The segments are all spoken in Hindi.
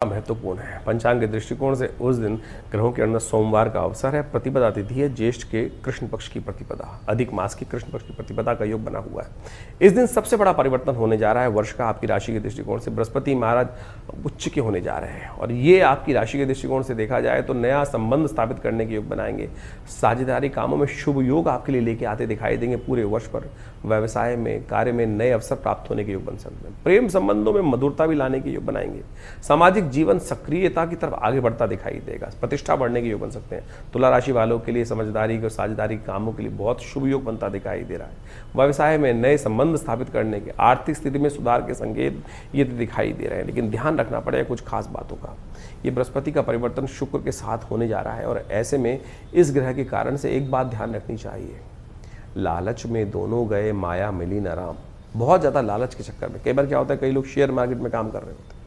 महत्वपूर्ण है। पंचांग के दृष्टिकोण से उस दिन ग्रहों के अंदर सोमवार का अवसर है। प्रतिपदा तिथि है ज्येष्ठ के कृष्ण पक्ष की प्रतिपदा, अधिक मास की कृष्ण पक्ष की प्रतिपदा का योग बना हुआ है। इस दिन सबसे बड़ा परिवर्तन होने जा रहा है वर्ष का। आपकी राशि के दृष्टिकोण से बृहस्पति महाराज उच्च के होने जा रहे हैं और ये आपकी राशि के दृष्टिकोण से देखा जाए तो नया संबंध स्थापित करने के योग बनाएंगे। साझेदारी कामों में शुभ योग आपके लिए लेके आते दिखाई देंगे। पूरे वर्ष पर व्यवसाय में, कार्य में नए अवसर प्राप्त होने के योग बन सकते हैं। प्रेम संबंधों में मधुरता भी लाने के योग बनाएंगे। सामाजिक जीवन सक्रियता की तरफ आगे बढ़ता दिखाई देगा। प्रतिष्ठा बढ़ने के योग बन सकते हैं। तुला राशि वालों के लिए समझदारी और साझेदारी कामों के लिए बहुत शुभ योग बनता दिखाई दे रहा है। व्यवसाय में नए संबंध स्थापित करने के, आर्थिक स्थिति में सुधार के संकेत ये दिखाई दे रहे हैं, लेकिन ध्यान रखना पड़ेगा कुछ खास बातों का। ये बृहस्पति का परिवर्तन शुक्र के साथ होने जा रहा है और ऐसे में इस ग्रह के कारण से एक बात ध्यान रखनी चाहिए, लालच में दोनों गए माया मिली न राम। बहुत ज़्यादा लालच के चक्कर में कई बार क्या होता है, कई लोग शेयर मार्केट में काम कर रहे होते हैं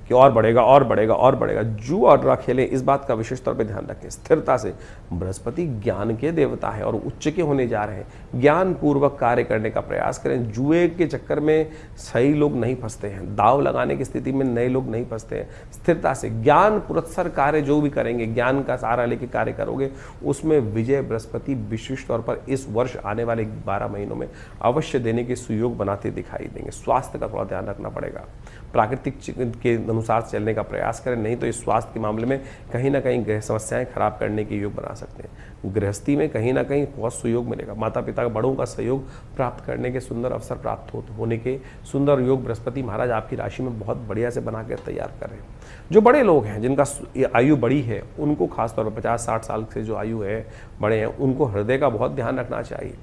कि और बढ़ेगा और बढ़ेगा और बढ़ेगा। जुआ और ड्रा खेलें, इस बात का विशेष तौर पे ध्यान रखें। स्थिरता से, बृहस्पति ज्ञान के देवता है और उच्च के होने जा रहे हैं। ज्ञान पूर्वक कार्य करने का प्रयास करें। जुए के चक्कर में सही लोग नहीं फंसते हैं, दाव लगाने की स्थिति में नए लोग नहीं फंसते हैं। स्थिरता से ज्ञान पुरस्सर कार्य जो भी करेंगे, ज्ञान का सहारा लेके कार्य करोगे, उसमें विजय बृहस्पति विशिष्ट तौर पर इस वर्ष आने वाले 12 महीनों में अवश्य देने के सुयोग बनाते दिखाई देंगे। स्वास्थ्य का थोड़ा ध्यान रखना पड़ेगा। प्राकृतिक के अनुसार चलने का प्रयास करें, नहीं तो इस स्वास्थ्य के मामले में कहीं ना कहीं ग्रह समस्याएं खराब करने के योग बना सकते हैं। गृहस्थी में कहीं ना कहीं बहुत सुयोग मिलेगा। माता पिता बड़ों का सहयोग प्राप्त करने के सुंदर अवसर प्राप्त होने के सुंदर योग बृहस्पति महाराज आपकी राशि में बहुत बढ़िया से बना कर तैयार कर रहे हैं। जो बड़े लोग हैं, जिनका आयु बड़ी है, उनको खासतौर पर 50-60 साल से जो आयु है बड़े हैं, उनको हृदय का बहुत ध्यान रखना चाहिए।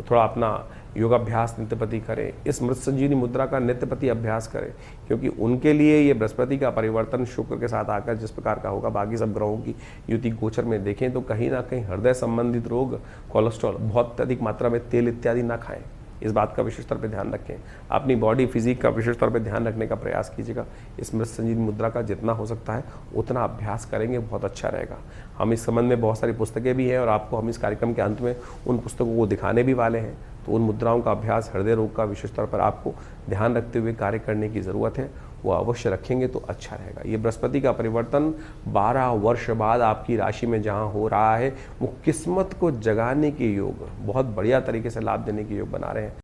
थोड़ा अपना योगाभ्यास नित्यपति करें। इस मृत संजीवनी मुद्रा का नित्यपति अभ्यास करें, क्योंकि उनके लिए ये बृहस्पति का परिवर्तन शुक्र के साथ आकर जिस प्रकार का होगा, बाकी सब ग्रहों की युति गोचर में देखें तो कहीं ना कहीं हृदय संबंधित रोग, कोलेस्ट्रॉल, बहुत अधिक मात्रा में तेल इत्यादि ना खाएं। इस बात का विशेष तौर पे ध्यान रखें। अपनी बॉडी फिजिक का विशेष तौर पे ध्यान रखने का प्रयास कीजिएगा। इस मृत संजीवनी मुद्रा का जितना हो सकता है उतना अभ्यास करेंगे, बहुत अच्छा रहेगा। हम इस संबंध में बहुत सारी पुस्तकें भी हैं और आपको हम इस कार्यक्रम के अंत में उन पुस्तकों को दिखाने भी वाले हैं। तो उन मुद्राओं का अभ्यास, हृदय रोग का विशेष तौर पर आपको ध्यान रखते हुए कार्य करने की ज़रूरत है, वो अवश्य रखेंगे तो अच्छा रहेगा। ये बृहस्पति का परिवर्तन 12 वर्ष बाद आपकी राशि में जहाँ हो रहा है, वो किस्मत को जगाने के योग, बहुत बढ़िया तरीके से लाभ देने के योग बना रहे हैं।